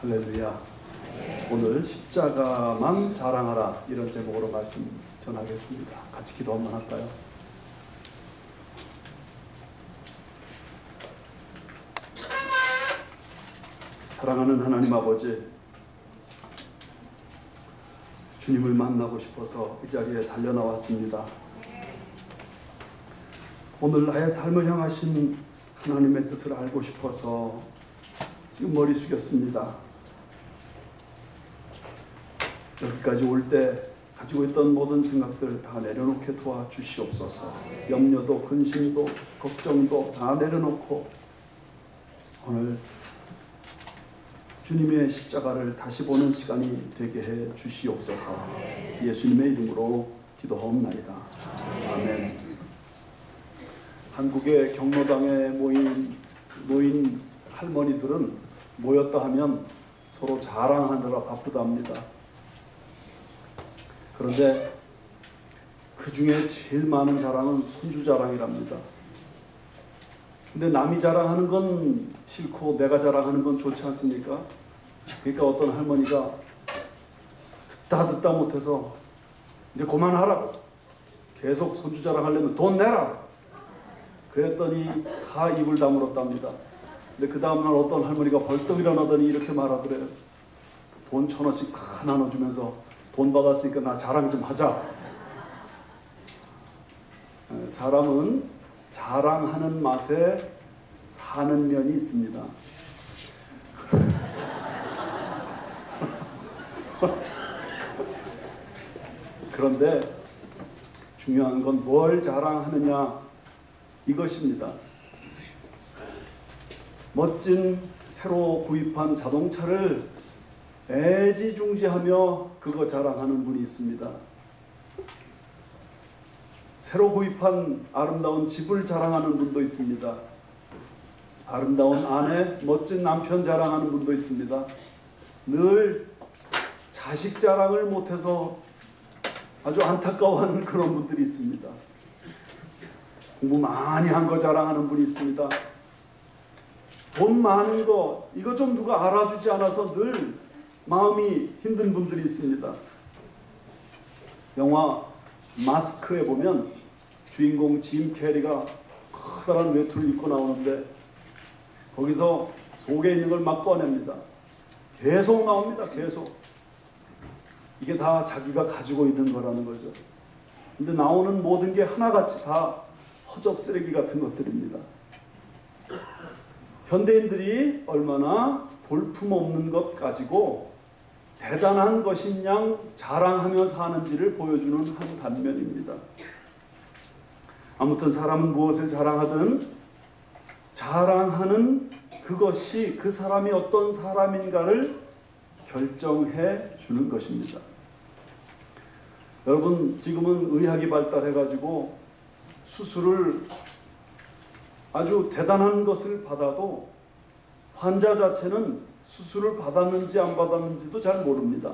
할렐루야. 오늘 십자가만 자랑하라, 이런 제목으로 말씀 전하겠습니다. 같이 기도 한번 할까요? 사랑하는 하나님 아버지, 주님을 만나고 싶어서 이 자리에 달려나왔습니다. 오늘 나의 삶을 향하신 하나님의 뜻을 알고 싶어서 지금 머리 숙였습니다. 여기까지 올 때 가지고 있던 모든 생각들 다 내려놓게 도와주시옵소서. 염려도 근심도 걱정도 다 내려놓고 오늘 주님의 십자가를 다시 보는 시간이 되게 해 주시옵소서. 예수님의 이름으로 기도하옵나이다. 아멘. 한국의 경로당에 모인 노인 할머니들은 모였다 하면 서로 자랑하느라 바쁘답니다. 그런데 그 중에 제일 많은 자랑은 손주 자랑이랍니다. 근데 남이 자랑하는 건 싫고 내가 자랑하는 건 좋지 않습니까? 그러니까 어떤 할머니가 듣다 못해서 이제 그만하라고, 계속 손주 자랑하려면 돈 내라, 그랬더니 다 입을 다물었답니다. 근데 그 다음날 어떤 할머니가 벌떡 일어나더니 이렇게 말하더래요. 돈 1,000원씩 다 나눠주면서 돈 받았으니까 나 자랑 좀 하자. 사람은 자랑하는 맛에 사는 면이 있습니다. 그런데 중요한 건 뭘 자랑하느냐, 이것입니다. 멋진 새로 구입한 자동차를 애지중지하며 그거 자랑하는 분이 있습니다. 새로 구입한 아름다운 집을 자랑하는 분도 있습니다. 아름다운 아내, 멋진 남편 자랑하는 분도 있습니다. 늘 자식 자랑을 못해서 아주 안타까워하는 그런 분들이 있습니다. 공부 많이 한 거 자랑하는 분이 있습니다. 돈 많은 거, 이거 좀 누가 알아주지 않아서 늘 마음이 힘든 분들이 있습니다. 영화 마스크에 보면 주인공 짐 캐리가 커다란 외투를 입고 나오는데 거기서 속에 있는 걸 막 꺼냅니다. 계속 나옵니다. 계속. 이게 다 자기가 가지고 있는 거라는 거죠. 근데 나오는 모든 게 하나같이 다 허접 쓰레기 같은 것들입니다. 현대인들이 얼마나 볼품없는 것 가지고 대단한 것인 양 자랑하며 사는지를 보여주는 한 단면입니다. 아무튼 사람은 무엇을 자랑하든 자랑하는 그것이 그 사람이 어떤 사람인가를 결정해 주는 것입니다. 여러분, 지금은 의학이 발달해가지고 수술을 아주 대단한 것을 받아도 환자 자체는 수술을 받았는지 안 받았는지도 잘 모릅니다.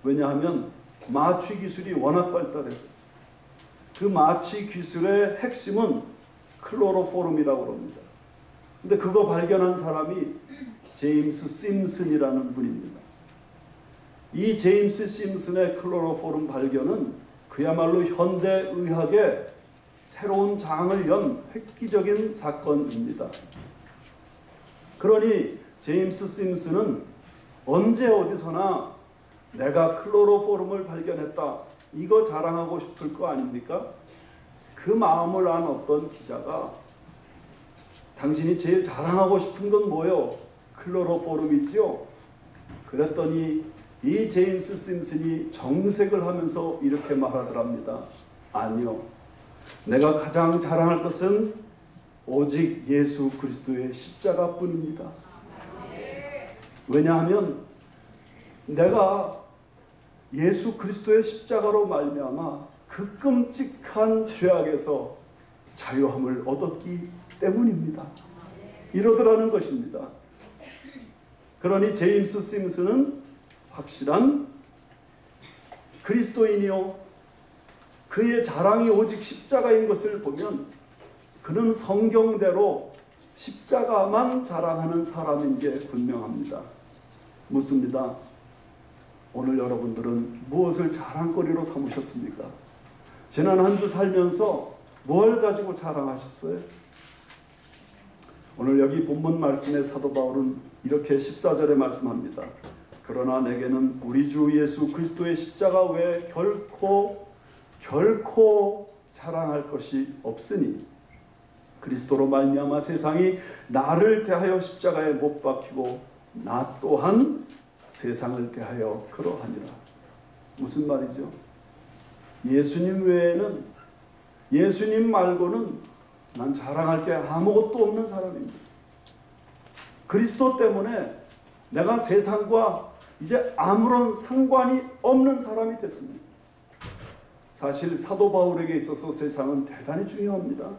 왜냐하면 마취 기술이 워낙 발달해서. 그 마취 기술의 핵심은 클로로포름이라고 합니다. 근데 그거 발견한 사람이 제임스 심슨이라는 분입니다. 이 제임스 심슨의 클로로포름 발견은 그야말로 현대의학의 새로운 장을 연 획기적인 사건입니다. 그러니 제임스 심슨은 언제 어디서나 내가 클로로포름을 발견했다, 이거 자랑하고 싶을 거 아닙니까? 그 마음을 안 어떤 기자가 당신이 제일 자랑하고 싶은 건 뭐요? 클로로포름이지요? 그랬더니 이 제임스 심슨이 정색을 하면서 이렇게 말하더랍니다. 아니요, 내가 가장 자랑할 것은 오직 예수 그리스도의 십자가뿐입니다. 왜냐하면 내가 예수 그리스도의 십자가로 말미암아 그 끔찍한 죄악에서 자유함을 얻었기 때문입니다. 이러더라는 것입니다. 그러니 제임스 심슨은 확실한 그리스도인이요, 그의 자랑이 오직 십자가인 것을 보면 그는 성경대로 십자가만 자랑하는 사람인 게 분명합니다. 묻습니다. 오늘 여러분들은 무엇을 자랑거리로 삼으셨습니까? 지난 한 주 살면서 뭘 가지고 자랑하셨어요? 오늘 여기 본문 말씀의 사도 바울은 이렇게 14절에 말씀합니다. 그러나 내게는 우리 주 예수 그리스도의 십자가 외에 결코 자랑할 것이 없으니 그리스도로 말미암아 세상이 나를 대하여 십자가에 못 박히고 나 또한 세상을 대하여 그러하니라. 무슨 말이죠? 예수님 외에는, 예수님 말고는 난 자랑할 게 아무것도 없는 사람입니다. 그리스도 때문에 내가 세상과 이제 아무런 상관이 없는 사람이 됐습니다. 사실 사도 바울에게 있어서 세상은 대단히 중요합니다.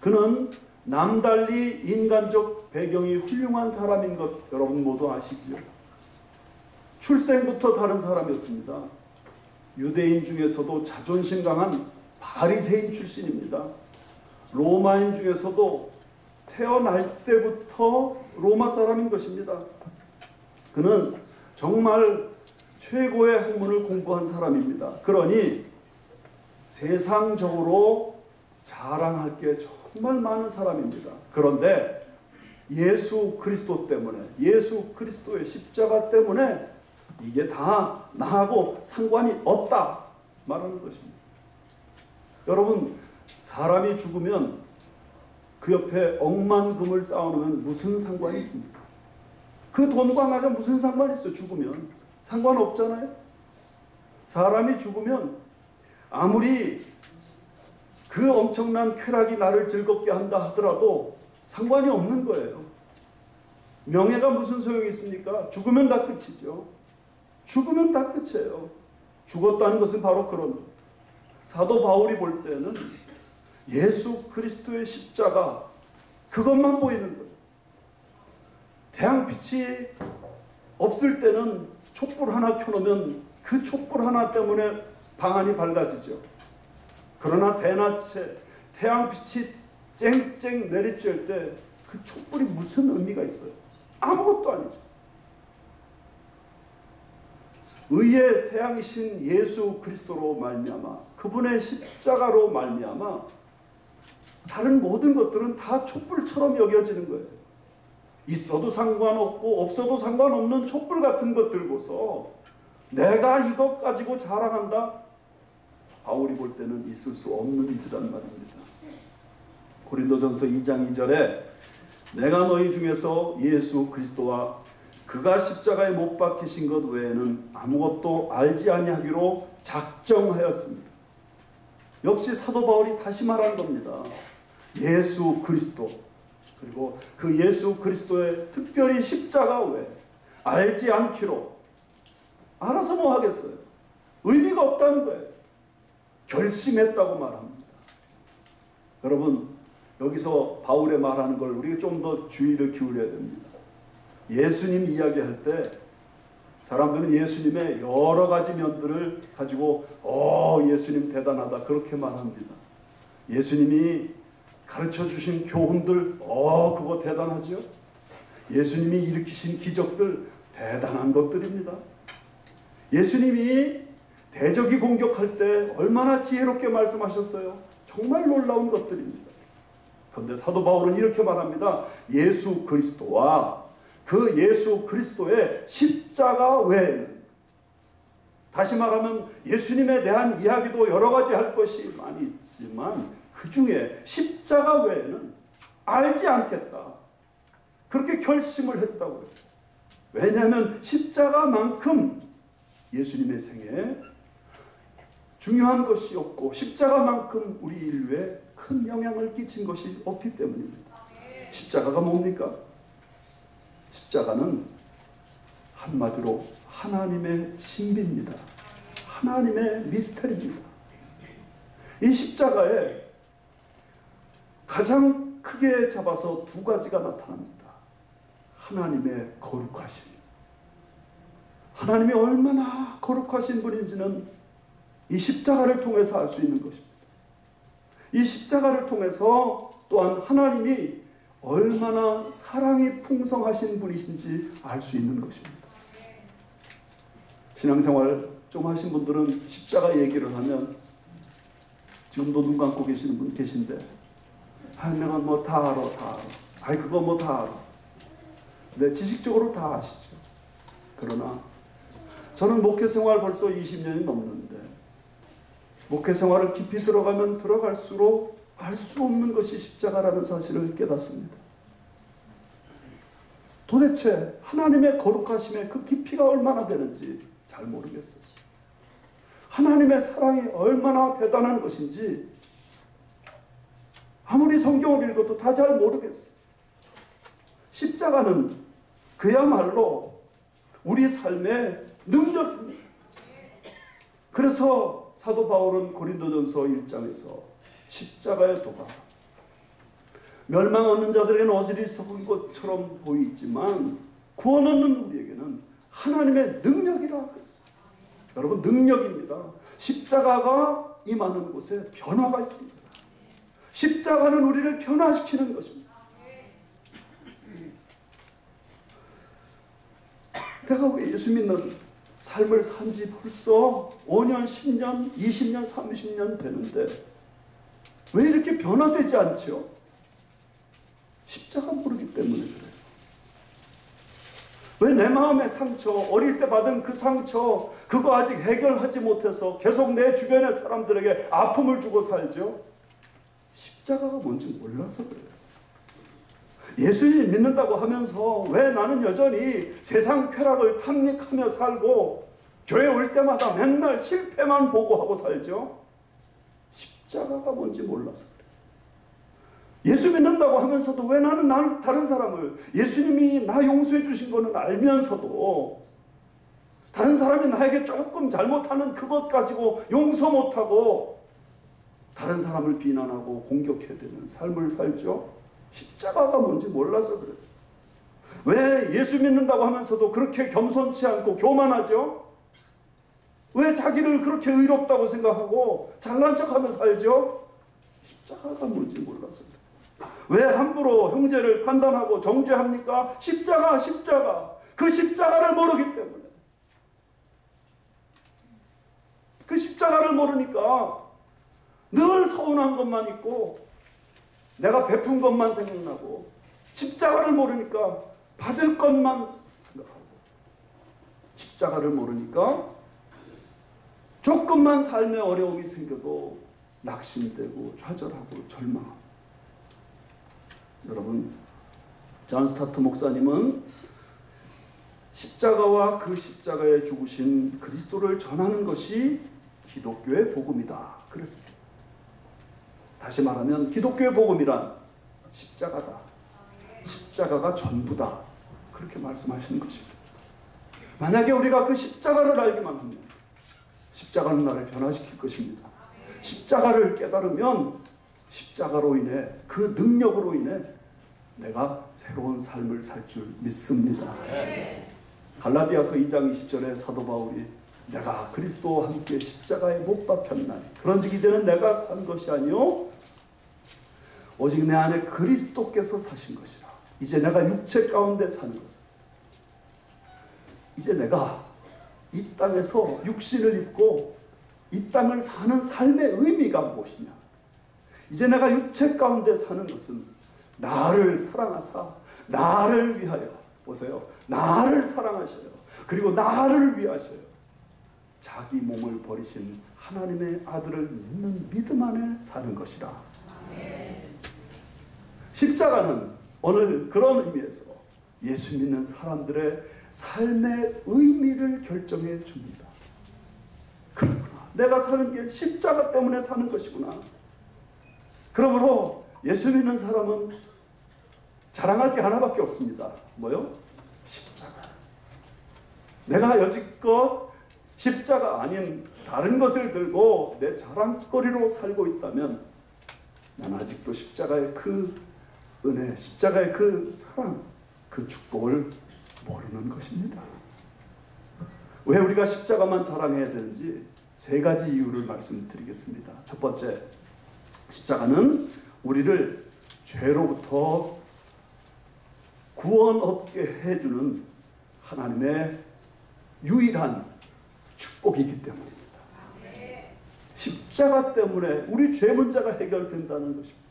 그는 남달리 인간적 배경이 훌륭한 사람인 것 여러분 모두 아시지요? 출생부터 다른 사람이었습니다. 유대인 중에서도 자존심 강한 바리새인 출신입니다. 로마인 중에서도 태어날 때부터 로마 사람인 것입니다. 그는 정말 최고의 학문을 공부한 사람입니다. 그러니 세상적으로 자랑할 게 정말 많은 사람입니다. 그런데 예수 그리스도 때문에, 예수 그리스도의 십자가 때문에 이게 다 나하고 상관이 없다 말하는 것입니다. 여러분, 사람이 죽으면 그 옆에 억만 금을 쌓아놓으면 무슨 상관이 있습니까? 그 돈과 나가 무슨 상관이 있어요? 죽으면 상관없잖아요. 사람이 죽으면 아무리 그 엄청난 쾌락이 나를 즐겁게 한다 하더라도 상관이 없는 거예요. 명예가 무슨 소용이 있습니까? 죽으면 다 끝이죠. 죽으면 다 끝이에요. 죽었다는 것은 바로 그런 거예요. 사도 바울이 볼 때는 예수 그리스도의 십자가 그것만 보이는 거예요. 태양빛이 없을 때는 촛불 하나 켜놓으면 그 촛불 하나 때문에 방안이 밝아지죠. 그러나 대낮에 태양빛이 쨍쨍 내리쬐을 때 그 촛불이 무슨 의미가 있어요? 아무것도 아니죠. 의의 태양이신 예수 그리스도로 말미암아, 그분의 십자가로 말미암아 다른 모든 것들은 다 촛불처럼 여겨지는 거예요. 있어도 상관없고 없어도 상관없는 촛불 같은 것 들고서 내가 이것 가지고 자랑한다? 바울이 볼 때는 있을 수 없는 일이란 말입니다. 고린도전서 2장 2절에 내가 너희 중에서 예수 그리스도와 그가 십자가에 못 박히신 것 외에는 아무것도 알지 아니하기로 작정하였습니다. 역시 사도 바울이 다시 말한 겁니다. 예수 그리스도, 그리고 그 예수 그리스도의 특별히 십자가 외에 알지 않기로, 알아서 뭐 하겠어요? 의미가 없다는 거예요. 결심했다고 말합니다. 여러분, 여기서 바울의 말하는 걸 우리가 좀 더 주의를 기울여야 됩니다. 예수님 이야기할 때 사람들은 예수님의 여러 가지 면들을 가지고 예수님 대단하다 그렇게 말합니다. 예수님이 가르쳐 주신 교훈들 그거 대단하죠. 예수님이 일으키신 기적들 대단한 것들입니다. 예수님이 대적이 공격할 때 얼마나 지혜롭게 말씀하셨어요. 정말 놀라운 것들입니다. 그런데 사도 바울은 이렇게 말합니다. 예수 그리스도와 그 예수 그리스도의 십자가 외에는, 다시 말하면 예수님에 대한 이야기도 여러 가지 할 것이 많이 있지만 그 중에 십자가 외에는 알지 않겠다. 그렇게 결심을 했다고요. 왜냐하면 십자가만큼 예수님의 생애에 중요한 것이 없고 십자가만큼 우리 인류에 큰 영향을 끼친 것이 없기 때문입니다. 십자가가 뭡니까? 십자가는 한마디로 하나님의 신비입니다. 하나님의 미스터리입니다. 이 십자가에 가장 크게 잡아서 두 가지가 나타납니다. 하나님의 거룩하심. 하나님이 얼마나 거룩하신 분인지는 이 십자가를 통해서 알 수 있는 것입니다. 이 십자가를 통해서 또한 하나님이 얼마나 사랑이 풍성하신 분이신지 알 수 있는 것입니다. 신앙생활 좀 하신 분들은 십자가 얘기를 하면 지금도 눈 감고 계시는 분 계신데, 내가 뭐 다 알아. 그거 뭐 다 알아. 네, 지식적으로 다 아시죠. 그러나 저는 목회생활 벌써 20년이 넘는데, 목회생활을 깊이 들어가면 들어갈수록 알 수 없는 것이 십자가라는 사실을 깨닫습니다. 도대체 하나님의 거룩하심의 그 깊이가 얼마나 되는지 잘 모르겠어요. 하나님의 사랑이 얼마나 대단한 것인지 아무리 성경을 읽어도 다 잘 모르겠어요. 십자가는 그야말로 우리 삶의 능력입니다. 그래서 사도 바울은 고린도전서 1장에서 십자가의 도가 멸망 얻는 자들에게는 어질이 썩은 것처럼 보이지만 구원 얻는 우리에게는 하나님의 능력이라 그랬어요. 여러분, 능력입니다. 십자가가 임하는 곳에 변화가 있습니다. 십자가는 우리를 변화시키는 것입니다. 내가 왜 예수 믿는 삶을 산 지 벌써 5년, 10년, 20년, 30년 되는데 왜 이렇게 변화되지 않죠? 십자가 모르기 때문에 그래요. 왜 내 마음의 상처, 어릴 때 받은 그 상처, 그거 아직 해결하지 못해서 계속 내 주변의 사람들에게 아픔을 주고 살죠? 십자가가 뭔지 몰라서 그래요. 예수님 믿는다고 하면서 왜 나는 여전히 세상 쾌락을 탐닉하며 살고 교회 올 때마다 맨날 실패만 보고하고 살죠? 십자가가 뭔지 몰라서 그래요. 예수 믿는다고 하면서도 왜 나는 다른 사람을, 예수님이 나 용서해 주신 거는 알면서도 다른 사람이 나에게 조금 잘못하는 그것 가지고 용서 못하고 다른 사람을 비난하고 공격해야 되는 삶을 살죠? 십자가가 뭔지 몰라서 그래요. 왜 예수 믿는다고 하면서도 그렇게 겸손치 않고 교만하죠? 왜 자기를 그렇게 의롭다고 생각하고 잘난 척하며 살죠? 십자가가 뭔지 몰라서 그래요. 왜 함부로 형제를 판단하고 정죄합니까? 십자가. 그 십자가를 모르기 때문에. 그 십자가를 모르니까 늘 서운한 것만 있고 내가 베푼 것만 생각나고, 십자가를 모르니까 받을 것만 생각하고, 십자가를 모르니까 조금만 삶에 어려움이 생겨도 낙심되고 좌절하고 절망하고. 여러분, 존 스타트 목사님은 십자가와 그 십자가에 죽으신 그리스도를 전하는 것이 기독교의 복음이다 그랬습니다. 다시 말하면 기독교의 복음이란 십자가다. 십자가가 전부다. 그렇게 말씀하시는 것입니다. 만약에 우리가 그 십자가를 알기만 하면 십자가는 나를 변화시킬 것입니다. 십자가를 깨달으면 십자가로 인해, 그 능력으로 인해 내가 새로운 삶을 살 줄 믿습니다. 갈라디아서 2장 20절에 사도 바울이 내가 그리스도와 함께 십자가에 못 박혔나니 그런즉 이제는 내가 산 것이 아니요 오직 내 안에 그리스도께서 사신 것이라. 이제 내가 육체 가운데 사는 것은, 이제 내가 이 땅에서 육신을 입고 이 땅을 사는 삶의 의미가 무엇이냐. 이제 내가 육체 가운데 사는 것은 나를 사랑하사 나를 위하여, 보세요, 나를 사랑하셔요. 그리고 나를 위하셔요. 자기 몸을 버리신 하나님의 아들을 믿는 믿음 안에 사는 것이라. 십자가는 오늘 그런 의미에서 예수 믿는 사람들의 삶의 의미를 결정해 줍니다. 그렇구나. 내가 사는 게 십자가 때문에 사는 것이구나. 그러므로 예수 믿는 사람은 자랑할 게 하나밖에 없습니다. 뭐요? 십자가. 내가 여지껏 십자가 아닌 다른 것을 들고 내 자랑거리로 살고 있다면 난 아직도 십자가의 그 은혜, 십자가의 그 사랑, 그 축복을 모르는 것입니다. 왜 우리가 십자가만 자랑해야 되는지 세 가지 이유를 말씀드리겠습니다. 첫 번째, 십자가는 우리를 죄로부터 구원 얻게 해주는 하나님의 유일한 축복이 있기 때문입니다. 십자가 때문에 우리 죄 문제가 해결된다는 것입니다.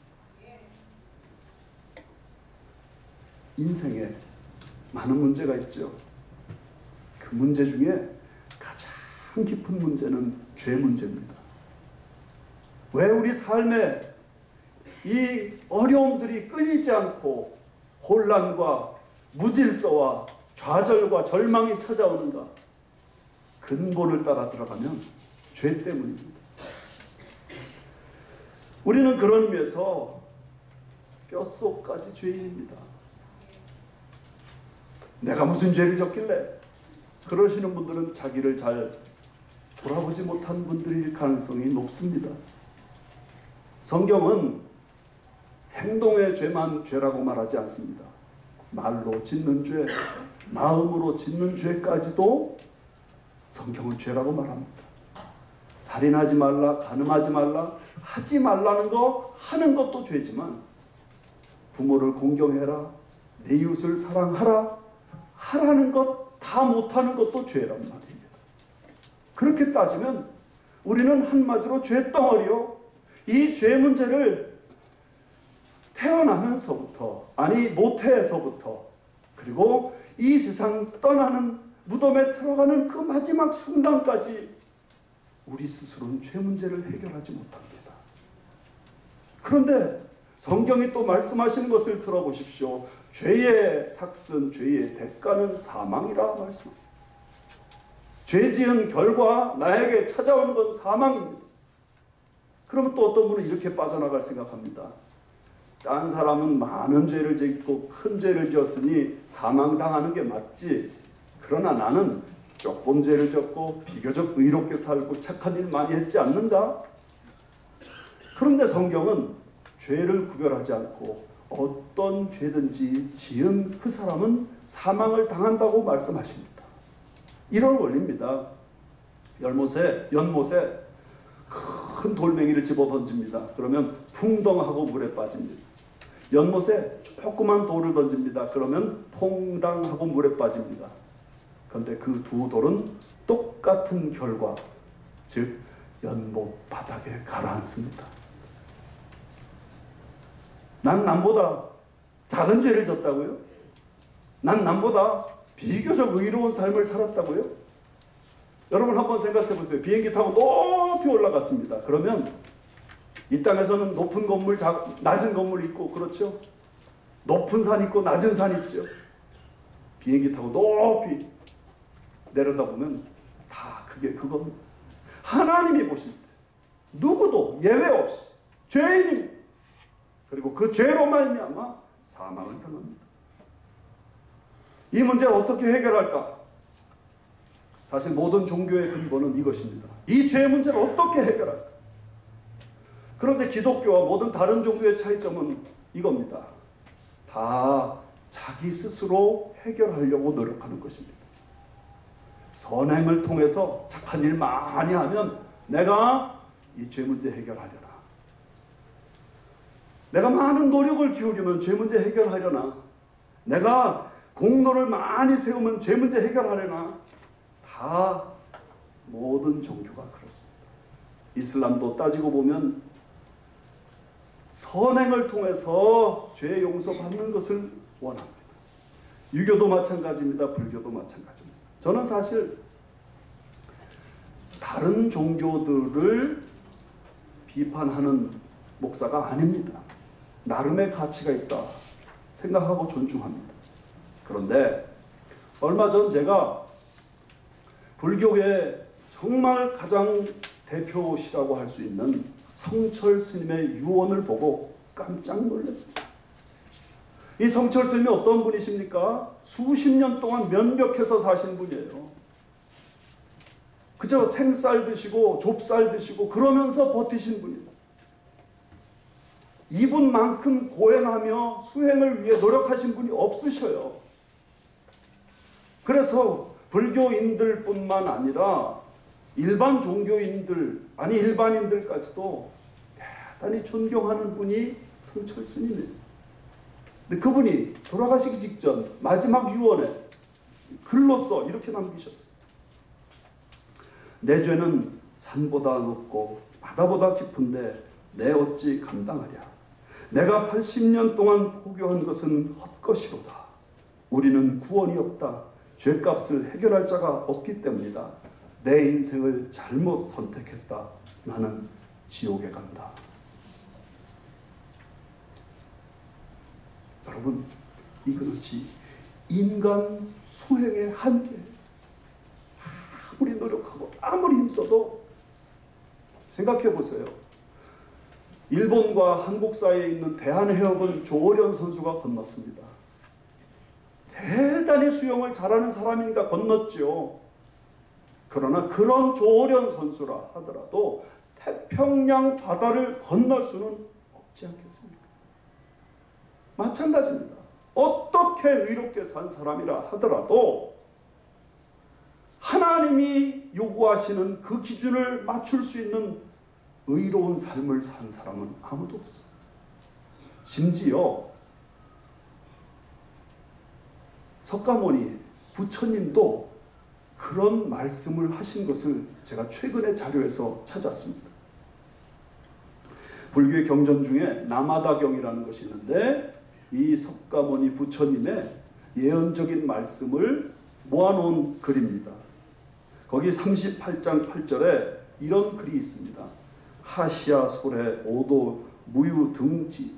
인생에 많은 문제가 있죠. 그 문제 중에 가장 깊은 문제는 죄 문제입니다. 왜 우리 삶에 이 어려움들이 끊이지 않고 혼란과 무질서와 좌절과 절망이 찾아오는가? 근본을 따라 들어가면 죄 때문입니다. 우리는 그런 의미에서 뼛속까지 죄인입니다. 내가 무슨 죄를 졌길래? 그러시는 분들은 자기를 잘 돌아보지 못한 분들일 가능성이 높습니다. 성경은 행동의 죄만 죄라고 말하지 않습니다. 말로 짓는 죄, 마음으로 짓는 죄까지도 성경은 죄라고 말합니다. 살인하지 말라, 간음하지 말라, 하지 말라는 거 하는 것도 죄지만 부모를 공경해라, 내 이웃을 사랑하라, 하라는 것 다 못하는 것도 죄란 말입니다. 그렇게 따지면 우리는 한마디로 죄덩어리요. 이 죄 문제를 태어나면서부터, 아니 모태에서부터, 그리고 이 세상 떠나는 무덤에 들어가는 그 마지막 순간까지 우리 스스로는 죄 문제를 해결하지 못합니다. 그런데 성경이 또 말씀하시는 것을 들어보십시오. 죄의 삭슨, 죄의 대가는 사망이라 말씀합니다. 죄 지은 결과 나에게 찾아오는 건 사망입니다. 그러면 또 어떤 분은 이렇게 빠져나갈 생각합니다. 딴 사람은 많은 죄를 짓고 큰 죄를 지었으니 사망당하는 게 맞지. 그러나 나는 조금 죄를 졌고 비교적 의롭게 살고 착한 일 많이 했지 않는가? 그런데 성경은 죄를 구별하지 않고 어떤 죄든지 지은 그 사람은 사망을 당한다고 말씀하십니다. 이런 원리입니다. 연못에 큰 돌멩이를 집어 던집니다. 그러면 풍덩하고 물에 빠집니다. 연못에 조그만 돌을 던집니다. 그러면 퐁당하고 물에 빠집니다. 그런데 그 두 돌은 똑같은 결과, 즉 연못 바닥에 가라앉습니다. 난 남보다 작은 죄를 졌다고요? 난 남보다 비교적 의로운 삶을 살았다고요? 여러분 한번 생각해 보세요. 비행기 타고 높이 올라갔습니다. 그러면 이 땅에서는 높은 건물, 낮은 건물 있고 그렇죠? 높은 산 있고 낮은 산 있죠. 비행기 타고 높이 내려다보면 다 그겁니다. 하나님이 보실 때 누구도 예외 없이 죄인입니다. 그리고 그 죄로 말미암아 사망을 당합니다. 이 문제를 어떻게 해결할까? 사실 모든 종교의 근본은 이것입니다. 이 죄 문제를 어떻게 해결할까? 그런데 기독교와 모든 다른 종교의 차이점은 이겁니다. 다 자기 스스로 해결하려고 노력하는 것입니다. 선행을 통해서 착한 일 많이 하면 내가 이 죄 문제 해결하려나. 내가 많은 노력을 기울이면 죄 문제 해결하려나. 내가 공로를 많이 세우면 죄 문제 해결하려나. 다 모든 종교가 그렇습니다. 이슬람도 따지고 보면 선행을 통해서 죄 용서받는 것을 원합니다. 유교도 마찬가지입니다. 불교도 마찬가지입니다. 저는 사실 다른 종교들을 비판하는 목사가 아닙니다. 나름의 가치가 있다 생각하고 존중합니다. 그런데 얼마 전 제가 불교의 정말 가장 대표시라고 할 수 있는 성철 스님의 유언을 보고 깜짝 놀랐습니다. 이 성철 스님이 어떤 분이십니까? 수십 년 동안 면벽해서 사신 분이에요. 그저 생쌀 드시고 좁쌀 드시고 그러면서 버티신 분입니다. 이분만큼 고행하며 수행을 위해 노력하신 분이 없으셔요. 그래서 불교인들 뿐만 아니라 일반 종교인들, 아니 일반인들까지도 대단히 존경하는 분이 성철 스님이에요. 근데 그분이 돌아가시기 직전 마지막 유언에 글로써 이렇게 남기셨어요. 내 죄는 산보다 높고 바다보다 깊은데 내 어찌 감당하랴. 내가 80년 동안 포교한 것은 헛것이로다. 우리는 구원이 없다. 죄값을 해결할 자가 없기 때문이다. 내 인생을 잘못 선택했다. 나는 지옥에 간다. 여러분, 이것이 인간 수행의 한계. 아무리 노력하고 아무리 힘써도 생각해 보세요. 일본과 한국 사이에 있는 대한해협은 조어련 선수가 건넜습니다. 대단히 수영을 잘하는 사람이니까 건넜죠. 그러나 그런 조어련 선수라 하더라도 태평양 바다를 건널 수는 없지 않겠습니까? 마찬가지입니다. 어떻게 의롭게 산 사람이라 하더라도 하나님이 요구하시는 그 기준을 맞출 수 있는 의로운 삶을 산 사람은 아무도 없어요. 심지어 석가모니 부처님도 그런 말씀을 하신 것을 제가 최근에 자료에서 찾았습니다. 불교의 경전 중에 나마다경이라는 것이 있는데 이 석가모니 부처님의 예언적인 말씀을 모아놓은 글입니다. 거기 38장 8절에 이런 글이 있습니다. 하시야 소래 오도 무유 등지.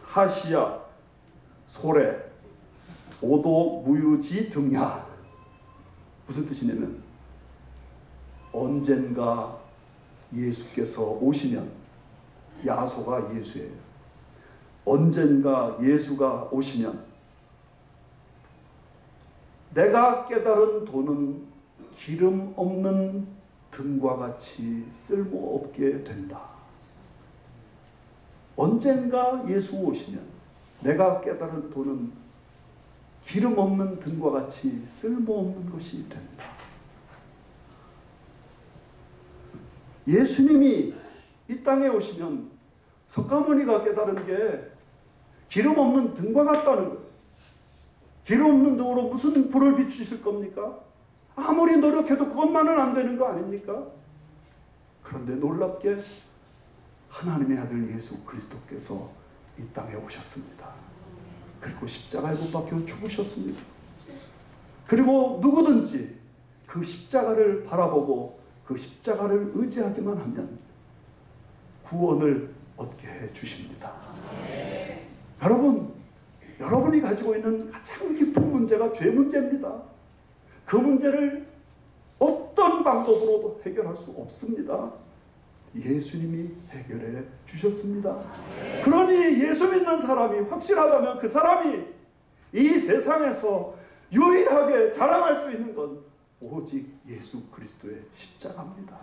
하시야 소래 오도 무유지 등야. 무슨 뜻이냐면 언젠가 예수께서 오시면, 야소가 예수예요. 언젠가 예수가 오시면 내가 깨달은 도는 기름 없는 등과 같이 쓸모없게 된다. 언젠가 예수 오시면 내가 깨달은 도는 기름 없는 등과 같이 쓸모없는 것이 된다. 예수님이 이 땅에 오시면 석가모니가 깨달은 게 기름 없는 등과 같다는 거예요. 기름 없는 등으로 무슨 불을 비추실 겁니까? 아무리 노력해도 그것만은 안 되는 거 아닙니까? 그런데 놀랍게 하나님의 아들 예수 그리스도께서 이 땅에 오셨습니다. 그리고 십자가에 못 박혀 죽으셨습니다. 그리고 누구든지 그 십자가를 바라보고 그 십자가를 의지하기만 하면 구원을 얻게 해 주십니다. 여러분, 여러분이 가지고 있는 가장 깊은 문제가 죄 문제입니다. 그 문제를 어떤 방법으로도 해결할 수 없습니다. 예수님이 해결해 주셨습니다. 그러니 예수 믿는 사람이 확실하다면 그 사람이 이 세상에서 유일하게 자랑할 수 있는 건 오직 예수 그리스도의 십자가입니다.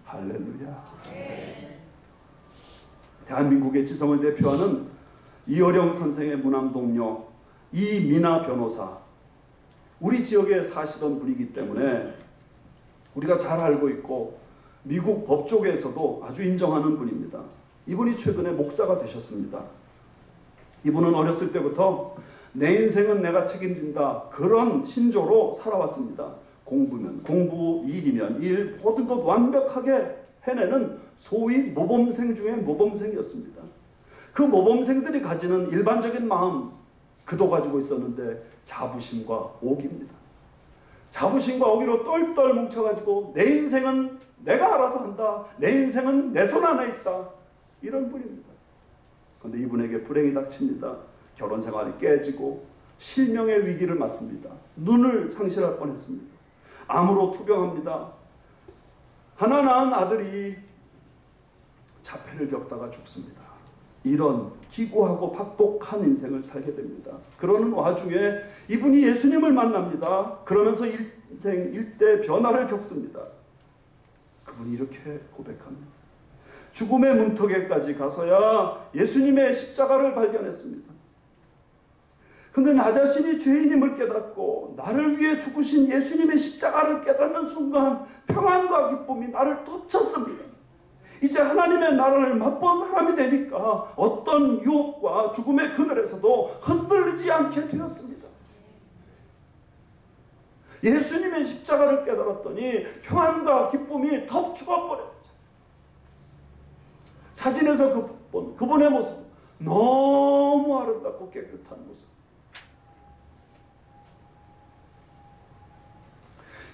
할렐루야. 대한민국의 지성을 대표하는 이어령 선생의 문암 동료 이민아 변호사, 우리 지역에 사시던 분이기 때문에 우리가 잘 알고 있고 미국 법조계에서도 아주 인정하는 분입니다. 이분이 최근에 목사가 되셨습니다. 이분은 어렸을 때부터 내 인생은 내가 책임진다, 그런 신조로 살아왔습니다. 공부면 공부, 일이면 일, 모든 것 완벽하게 해내는 소위 모범생 중에 모범생이었습니다. 그 모범생들이 가지는 일반적인 마음, 그도 가지고 있었는데 자부심과 오기입니다. 자부심과 오기로 똘똘 뭉쳐가지고 내 인생은 내가 알아서 한다, 내 인생은 내 손 안에 있다, 이런 분입니다. 그런데 이분에게 불행이 닥칩니다. 결혼 생활이 깨지고 실명의 위기를 맞습니다. 눈을 상실할 뻔했습니다. 암으로 투병합니다. 하나 낳은 아들이 자폐를 겪다가 죽습니다. 이런 기구하고 박복한 인생을 살게 됩니다. 그러는 와중에 이분이 예수님을 만납니다. 그러면서 인생 일대 변화를 겪습니다. 그분이 이렇게 고백합니다. 죽음의 문턱에까지 가서야 예수님의 십자가를 발견했습니다. 근데 나 자신이 죄인임을 깨닫고 나를 위해 죽으신 예수님의 십자가를 깨닫는 순간 평안과 기쁨이 나를 덮쳤습니다. 이제 하나님의 나라를 맛본 사람이 되니까 어떤 유혹과 죽음의 그늘에서도 흔들리지 않게 되었습니다. 예수님의 십자가를 깨달았더니 평안과 기쁨이 덮쳐가 버렸죠. 사진에서 그분의 모습 너무 아름답고 깨끗한 모습.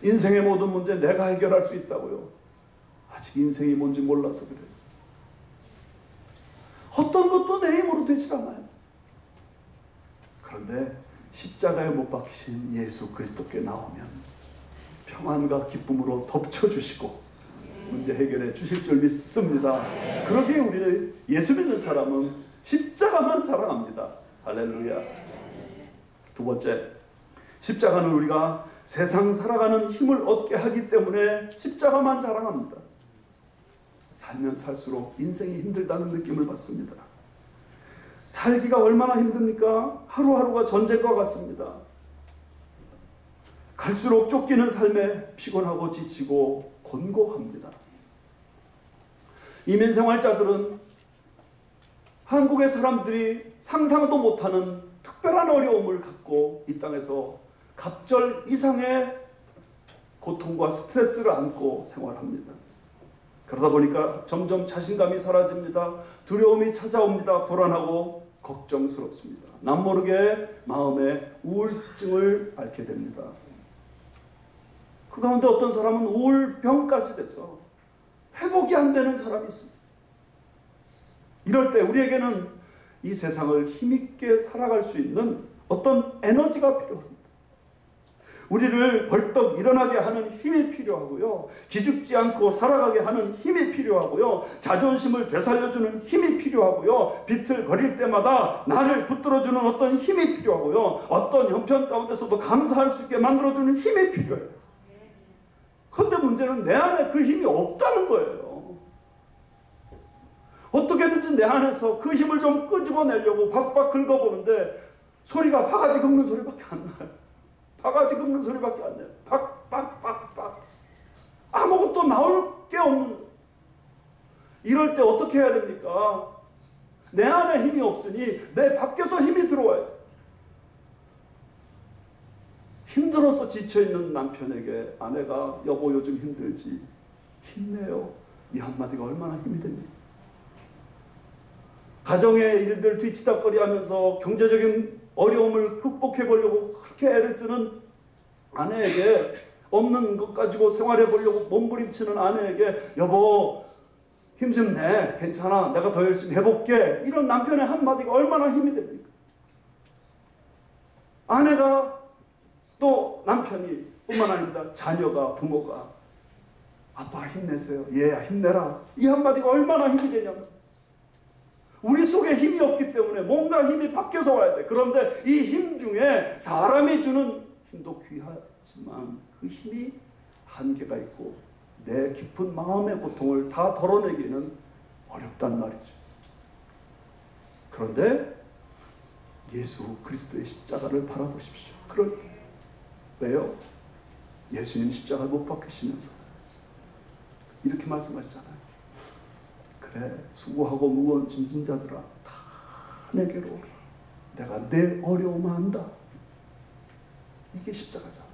인생의 모든 문제 내가 해결할 수 있다고요? 아직 인생이 뭔지 몰라서 그래요. 어떤 것도 내 힘으로 되질 않아요. 그런데 십자가에 못 박히신 예수 그리스도께 나오면 평안과 기쁨으로 덮쳐주시고 문제 해결해 주실 줄 믿습니다. 그러기에 우리는 예수 믿는 사람은 십자가만 자랑합니다. 할렐루야. 두 번째, 십자가는 우리가 세상 살아가는 힘을 얻게 하기 때문에 십자가만 자랑합니다. 살면 살수록 인생이 힘들다는 느낌을 받습니다. 살기가 얼마나 힘듭니까? 하루하루가 전쟁과 같습니다. 갈수록 쫓기는 삶에 피곤하고 지치고 곤고합니다. 이민생활자들은 한국의 사람들이 상상도 못하는 특별한 어려움을 갖고 이 땅에서 갑절 이상의 고통과 스트레스를 안고 생활합니다. 그러다 보니까 점점 자신감이 사라집니다. 두려움이 찾아옵니다. 불안하고 걱정스럽습니다. 남모르게 마음에 우울증을 앓게 됩니다. 그 가운데 어떤 사람은 우울병까지 돼서 회복이 안 되는 사람이 있습니다. 이럴 때 우리에게는 이 세상을 힘있게 살아갈 수 있는 어떤 에너지가 필요합니다. 우리를 벌떡 일어나게 하는 힘이 필요하고요. 기죽지 않고 살아가게 하는 힘이 필요하고요. 자존심을 되살려주는 힘이 필요하고요. 비틀거릴 때마다 나를 붙들어주는 어떤 힘이 필요하고요. 어떤 형편 가운데서도 감사할 수 있게 만들어주는 힘이 필요해요. 그런데 문제는 내 안에 그 힘이 없다는 거예요. 어떻게든지 내 안에서 그 힘을 좀 끄집어내려고 박박 긁어보는데 소리가 바가지 긁는 소리밖에 안 나요. 바가지 긁는 소리밖에 안 나요. 박박박박. 아무것도 나올 게 없는. 이럴 때 어떻게 해야 됩니까? 내 안에 힘이 없으니 내 밖에서 힘이 들어와요. 힘들어서 지쳐있는 남편에게 아내가 여보 요즘 힘들지? 힘내요. 이 한마디가 얼마나 힘이 됩니까? 가정의 일들 뒤치다꺼리 하면서 경제적인 어려움을 극복해 보려고 그렇게 애를 쓰는 아내에게 없는 것 가지고 생활해 보려고 몸부림치는 아내에게 여보 힘 좀 내. 괜찮아. 내가 더 열심히 해볼게. 이런 남편의 한마디가 얼마나 힘이 됩니까? 아내가 또 남편이 뿐만 아닙니다. 자녀가 부모가 아빠 힘내세요. 얘야 힘내라. 이 한마디가 얼마나 힘이 되냐면 우리 속에 힘이 없기 때문에 뭔가 힘이 밖에서 와야 돼. 그런데 이 힘 중에 사람이 주는 힘도 귀하지만 그 힘이 한계가 있고 내 깊은 마음의 고통을 다 덜어내기는 어렵단 말이죠. 그런데 예수 그리스도의 십자가를 바라보십시오. 그럴 때 왜요? 예수님 십자가 못 박히시면서 이렇게 말씀하시잖아요. 그래 수고하고 무거운 짐진 자들아 다 내게로 오라. 내가 내 어려움을 안다. 이게 십자가잖아요.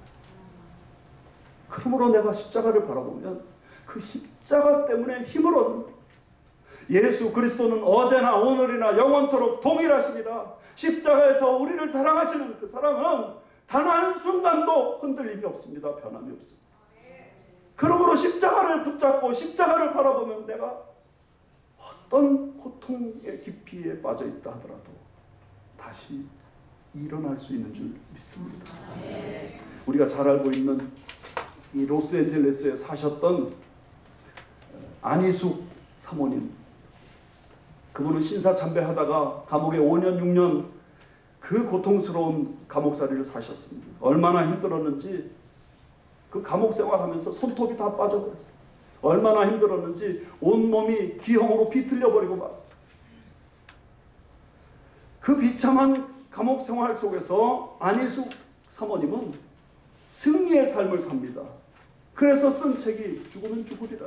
그러므로 내가 십자가를 바라보면 그 십자가 때문에 힘을 얻는다. 예수 그리스도는 어제나 오늘이나 영원토록 동일하십니다. 십자가에서 우리를 사랑하시는 그 사랑은 단 한순간도 흔들림이 없습니다. 변함이 없습니다. 그러므로 십자가를 붙잡고 십자가를 바라보면 내가 어떤 고통의 깊이에 빠져 있다 하더라도 다시 일어날 수 있는 줄 믿습니다. 우리가 잘 알고 있는 이 로스앤젤레스에 사셨던 안희숙 사모님, 그분은 신사참배하다가 감옥에 5년 6년 그 고통스러운 감옥살이를 사셨습니다. 얼마나 힘들었는지 그 감옥 생활하면서 손톱이 다 빠져버렸어요. 얼마나 힘들었는지 온몸이 기형으로 비틀려 버리고 말았어요. 그 비참한 감옥 생활 속에서 안희숙 사모님은 승리의 삶을 삽니다. 그래서 쓴 책이 죽으면 죽으리라.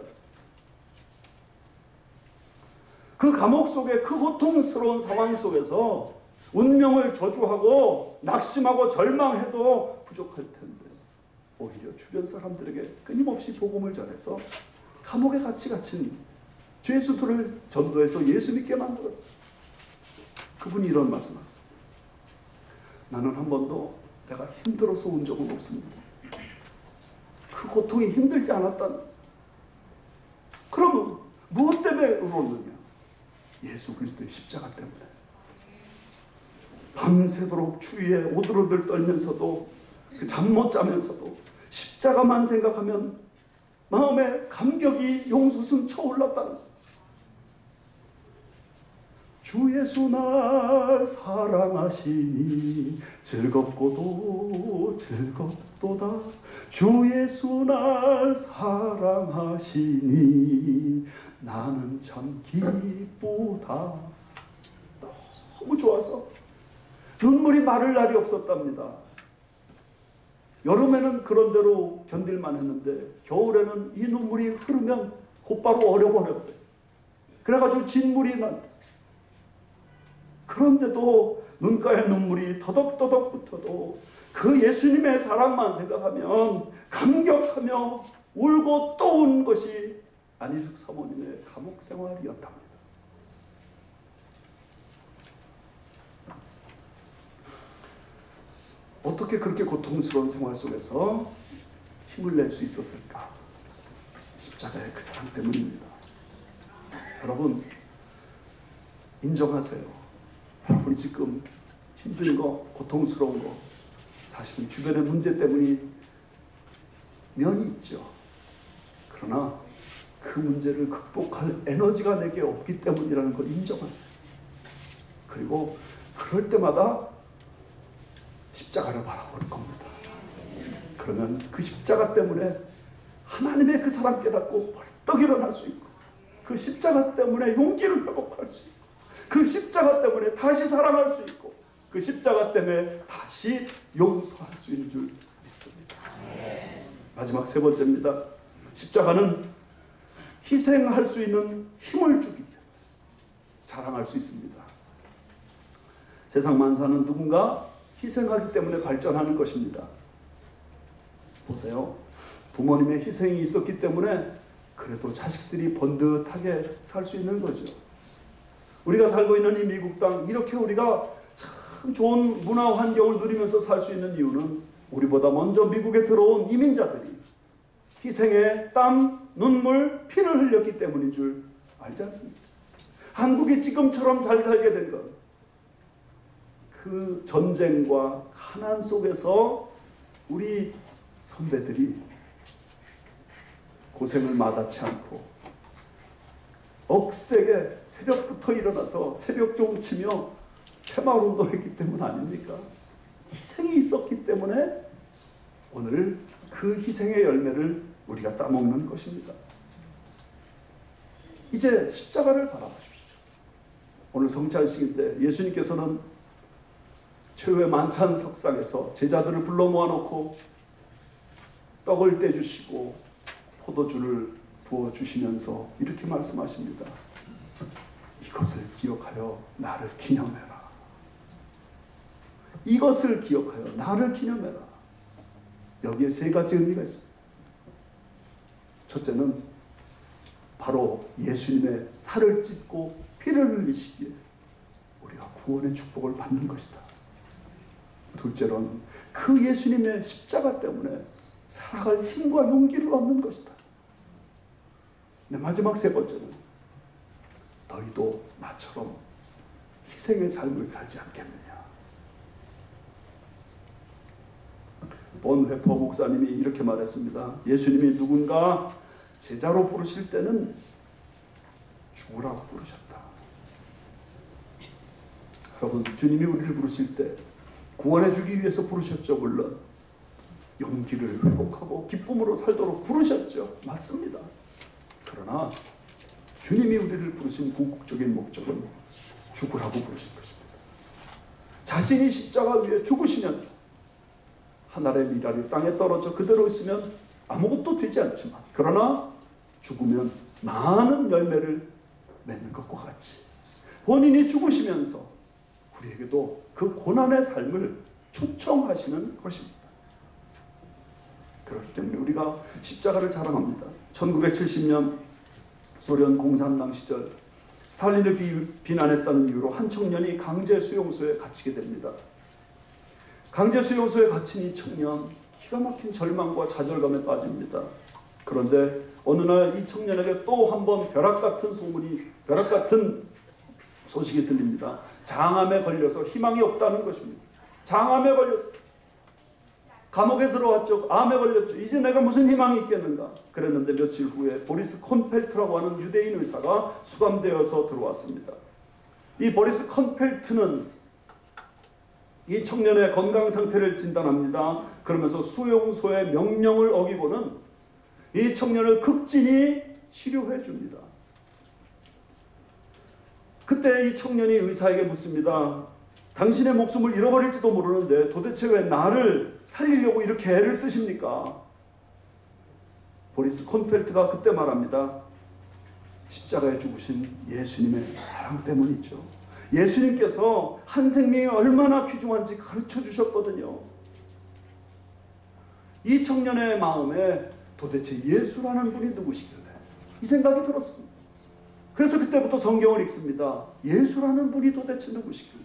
그 감옥 속에 그 고통스러운 상황 속에서 운명을 저주하고 낙심하고 절망해도 부족할 텐데 오히려 주변 사람들에게 끊임없이 복음을 전해서 감옥에 같이 갇힌 죄수들을 전도해서 예수 믿게 만들었어요. 그분이 이런 말씀하세요. 나는 한 번도 내가 힘들어서 온 적은 없습니다. 그 고통이 힘들지 않았다는. 그러면 무엇 때문에 울었느냐? 예수 그리스도의 십자가 때문에. 밤새도록 주위에 오들오들 떨면서도 잠 못 자면서도 십자가만 생각하면 마음에 감격이 용솟음 쳐올랐다는. 주 예수 날 사랑하시니 즐겁고도 즐겁도다. 주 예수 날 사랑하시니 나는 참 기쁘다. 너무 좋아서 눈물이 마를 날이 없었답니다. 여름에는 그런 대로 견딜만 했는데 겨울에는 이 눈물이 흐르면 곧바로 얼어버렸대. 그래가지고 진물이 난다. 그런데도 눈가에 눈물이 더덕더덕 붙어도 그 예수님의 사랑만 생각하면 감격하며 울고 또 운 것이 안희숙 사모님의 감옥 생활이었답니다. 어떻게 그렇게 고통스러운 생활 속에서 힘을 낼 수 있었을까? 십자가의 그 사랑 때문입니다. 여러분, 인정하세요. 여러분이 지금 힘든 거, 고통스러운 거, 사실은 주변의 문제 때문이 면이 있죠. 그러나 그 문제를 극복할 에너지가 내게 없기 때문이라는 걸 인정하세요. 그리고 그럴 때마다 십자가를 바라보는 겁니다. 그러면 그 십자가 때문에 하나님의 그 사랑 깨닫고 벌떡 일어날 수 있고, 그 십자가 때문에 용기를 회복할 수 있고, 그 십자가 때문에 다시 사랑할 수 있고, 그 십자가 때문에 다시 용서할 수 있는 줄 믿습니다. 마지막 세 번째입니다. 십자가는 희생할 수 있는 힘을 주기 때문에 자랑할 수 있습니다. 세상 만사는 누군가 희생하기 때문에 발전하는 것입니다. 보세요. 부모님의 희생이 있었기 때문에 그래도 자식들이 번듯하게 살 수 있는 거죠. 우리가 살고 있는 이 미국 땅, 이렇게 우리가 참 좋은 문화 환경을 누리면서 살 수 있는 이유는 우리보다 먼저 미국에 들어온 이민자들이 희생의 땀, 눈물, 피를 흘렸기 때문인 줄 알지 않습니까? 한국이 지금처럼 잘 살게 된 것, 그 전쟁과 가난 속에서 우리 선배들이 고생을 마다치 않고 억세게 새벽부터 일어나서 새벽종 치며 새마을 운동했기 때문 아닙니까? 희생이 있었기 때문에 오늘 그 희생의 열매를 우리가 따먹는 것입니다. 이제 십자가를 바라보십시오. 오늘 성찬식인데 예수님께서는 최후의 만찬 석상에서 제자들을 불러 모아놓고 떡을 떼주시고 포도주를 부어주시면서 이렇게 말씀하십니다. 이것을 기억하여 나를 기념해라. 이것을 기억하여 나를 기념해라. 여기에 세 가지 의미가 있습니다. 첫째는 바로 예수님의 살을 찢고 피를 흘리시기에 우리가 구원의 축복을 받는 것이다. 둘째로는 그 예수님의 십자가 때문에 살아갈 힘과 용기를 얻는 것이다. 네, 마지막 세 번째는 너희도 나처럼 희생의 삶을 살지 않겠느냐. 본회퍼 목사님이 이렇게 말했습니다. 예수님이 누군가 제자로 부르실 때는 죽으라고 부르셨다. 여러분, 주님이 우리를 부르실 때 구원해 주기 위해서 부르셨죠. 물론 용기를 회복하고 기쁨으로 살도록 부르셨죠. 맞습니다. 그러나 주님이 우리를 부르신 궁극적인 목적은 죽으라고 부르신 것입니다. 자신이 십자가 위에 죽으시면서 하늘의 미랄이 땅에 떨어져 그대로 있으면 아무것도 되지 않지만, 그러나 죽으면 많은 열매를 맺는 것과 같이 본인이 죽으시면서 우리에게도 그 고난의 삶을 초청하시는 것입니다. 그렇기 때문에 우리가 십자가를 자랑합니다. 1970년 소련 공산당 시절 스탈린을 비난했다는 이유로 한 청년이 강제 수용소에 갇히게 됩니다. 강제 수용소에 갇힌 이 청년, 기가 막힌 절망과 좌절감에 빠집니다. 그런데 어느 날 이 청년에게 또 한 번 벼락 같은 소식이 들립니다. 장암에 걸려서 희망이 없다는 것입니다. 장암에 걸렸어요. 감옥에 들어왔죠. 암에 걸렸죠. 이제 내가 무슨 희망이 있겠는가. 그랬는데 며칠 후에 보리스 콘펠트라고 하는 유대인 의사가 수감되어서 들어왔습니다. 이 보리스 콘펠트는 이 청년의 건강 상태를 진단합니다. 그러면서 수용소의 명령을 어기고는 이 청년을 극진히 치료해 줍니다. 그때 이 청년이 의사에게 묻습니다. 당신의 목숨을 잃어버릴지도 모르는데 도대체 왜 나를 살리려고 이렇게 애를 쓰십니까? 보리스 콘펠트가 그때 말합니다. 십자가에 죽으신 예수님의 사랑 때문이죠. 예수님께서 한 생명이 얼마나 귀중한지 가르쳐 주셨거든요. 이 청년의 마음에 도대체 예수라는 분이 누구시길래 이 생각이 들었습니다. 그래서 그때부터 성경을 읽습니다. 예수라는 분이 도대체 누구시길래.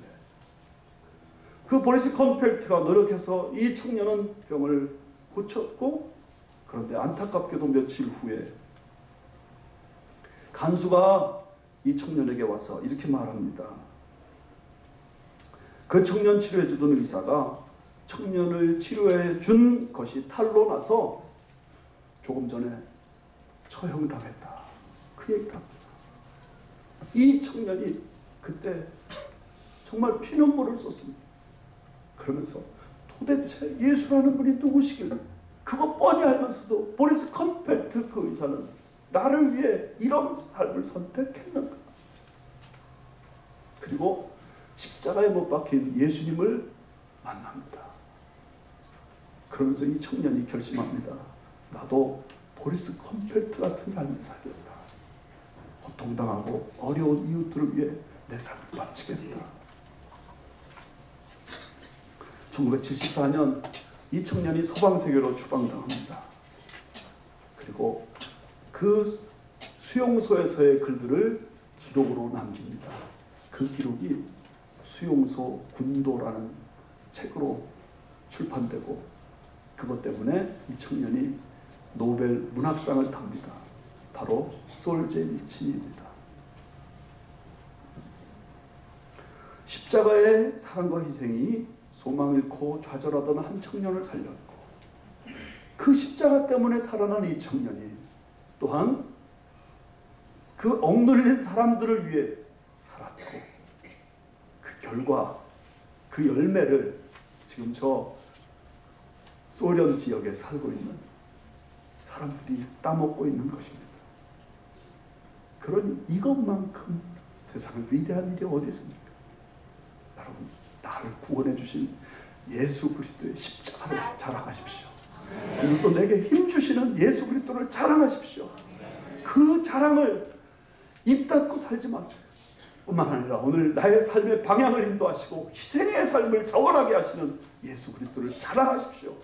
그 보리스 콘펠트가 노력해서 이 청년은 병을 고쳤고, 그런데 안타깝게도 며칠 후에 간수가 이 청년에게 와서 이렇게 말합니다. 그 청년 치료해 주던 의사가 청년을 치료해 준 것이 탄로 나서 조금 전에 처형당했다. 그 얘기를 합니다. 이 청년이 그때 정말 피눈물을 쏟습니다. 그러면서 도대체 예수라는 분이 누구시길래 그거 뻔히 알면서도 보리스 콘펠트 그 의사는 나를 위해 이런 삶을 선택했는가. 그리고 십자가에 못 박힌 예수님을 만납니다. 그러면서 이 청년이 결심합니다. 나도 보리스 콘펠트 같은 삶을 살겠다. 고통당하고 어려운 이웃들을 위해 내 삶을 바치겠다. 1974년 이 청년이 서방세계로 추방당합니다. 그리고 그 수용소에서의 글들을 기록으로 남깁니다. 그 기록이 수용소 군도라는 책으로 출판되고, 그것 때문에 이 청년이 노벨 문학상을 탑니다. 바로 솔제니친입니다. 십자가의 사랑과 희생이 소망 잃고 좌절하던 한 청년을 살렸고, 그 십자가 때문에 살아난 이 청년이 또한 그 억눌린 사람들을 위해 살았고, 그 결과, 그 열매를 지금 저 소련 지역에 살고 있는 사람들이 따먹고 있는 것입니다. 그러니 이것만큼 세상에 위대한 일이 어디 있습니까? 여러분, 나를 구원해 주신 예수 그리스도의 십자가를 자랑하십시오. 오늘도 내게 힘 주시는 예수 그리스도를 자랑하십시오. 그 자랑을 입 닫고 살지 마세요. 뿐만 아니라 오늘 나의 삶의 방향을 인도하시고 희생의 삶을 자원하게 하시는 예수 그리스도를 자랑하십시오.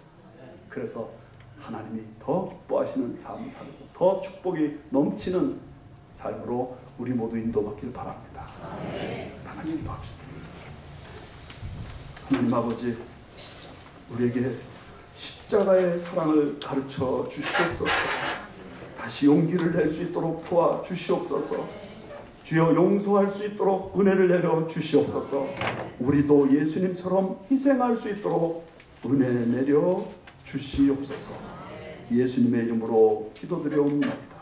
그래서 하나님이 더 기뻐하시는 삶을 살고 더 축복이 넘치는 삶으로 우리 모두 인도받길 바랍니다. 다 같이 기도합시다. 하나님 아버지, 우리에게 십자가의 사랑을 가르쳐 주시옵소서. 다시 용기를 낼 수 있도록 도와 주시옵소서. 주여, 용서할 수 있도록 은혜를 내려 주시옵소서. 우리도 예수님처럼 희생할 수 있도록 은혜 내려 주시옵소서. 예수님의 이름으로 기도드려옵나이다.